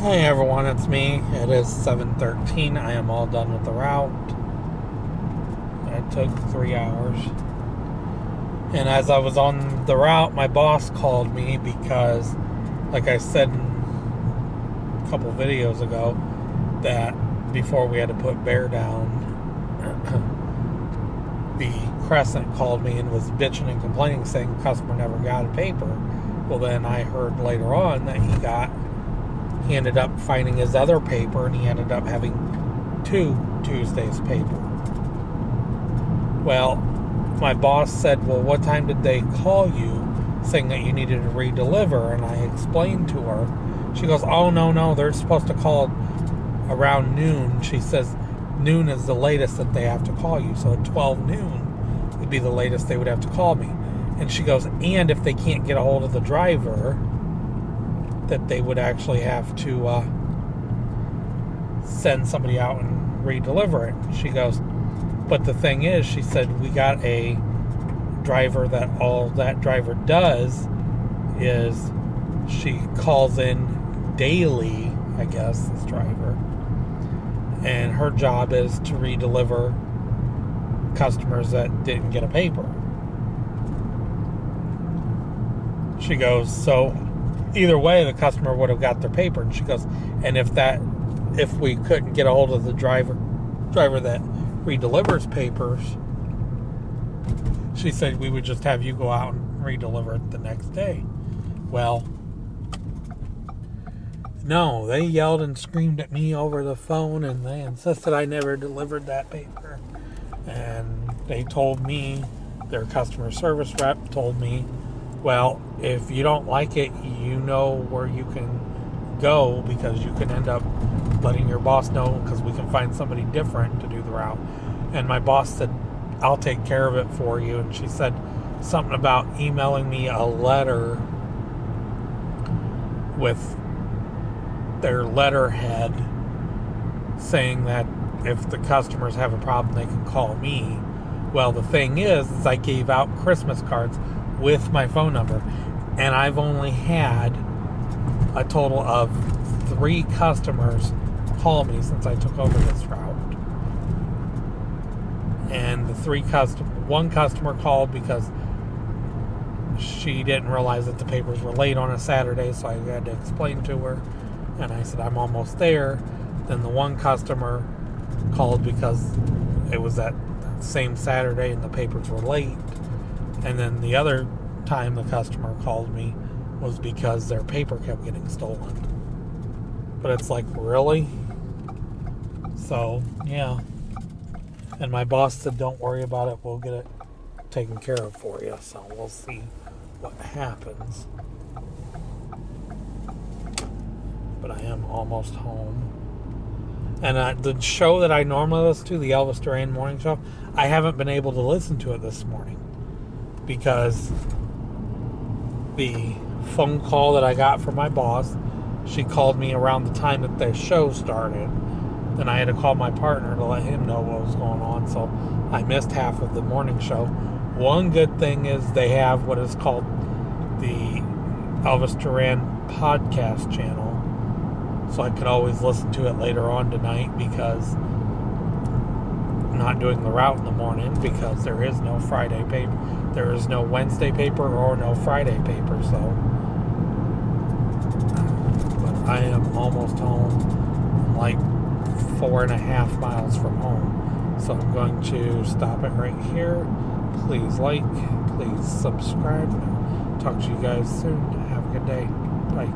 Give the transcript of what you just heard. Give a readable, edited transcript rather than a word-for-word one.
Hey everyone, it's me. It is 7:13. I am all done with the route. It took 3 hours. And as I was on the route, my boss called me because, like I said a couple videos ago, that before we had to put Bear down, the Crescent called me and was bitching and complaining, saying the customer never got a paper. Well, then I heard later on that he ended up finding his other paper, and he ended up having 2 Tuesdays paper. Well, my boss said, well, what time did they call you saying that you needed to redeliver? And I explained to her. She goes, oh, no, they're supposed to call around noon. She says noon is the latest that they have to call you. So at 12 noon would be the latest they would have to call me. And she goes, and if they can't get a hold of the driver, that they would actually have to send somebody out and redeliver it. She goes, but the thing is, she said, we got a driver that all that driver does is she calls in daily, I guess, this driver, and her job is to redeliver customers that didn't get a paper. She goes, so either way, the customer would have got their paper. And she goes, and if we couldn't get a hold of the driver that redelivers papers, she said we would just have you go out and redeliver it the next day. Well, no, they yelled and screamed at me over the phone, and they insisted I never delivered that paper. And they told me, their customer service rep told me, well, if you don't like it, you know where you can go, because you can end up letting your boss know, because we can find somebody different to do the route. And my boss said, I'll take care of it for you. And she said something about emailing me a letter with their letterhead saying that if the customers have a problem, they can call me. Well, the thing is I gave out Christmas cards with my phone number, and I've only had a total of 3 customers call me since I took over this route. And one customer called because she didn't realize that the papers were late on a Saturday, so I had to explain to her, and I said I'm almost there. Then the one customer called because it was that same Saturday and the papers were late. And then the other time the customer called me was because their paper kept getting stolen. But it's like, really? So, yeah. And my boss said, don't worry about it. We'll get it taken care of for you. So we'll see what happens. But I am almost home. And the show that I normally listen to, the Elvis Duran Morning Show, I haven't been able to listen to it this morning, because the phone call that I got from my boss, she called me around the time that the show started. Then I had to call my partner to let him know what was going on, so I missed half of the morning show. One good thing is they have what is called the Elvis Duran podcast channel, so I could always listen to it later on tonight, because I'm not doing the route in the morning, because there is no Friday paper. There is no Wednesday paper or no Friday paper, so. But I am almost home. I'm like 4.5 miles from home. So I'm going to stop it right here. Please like, please subscribe. Talk to you guys soon. Have a good day. Bye.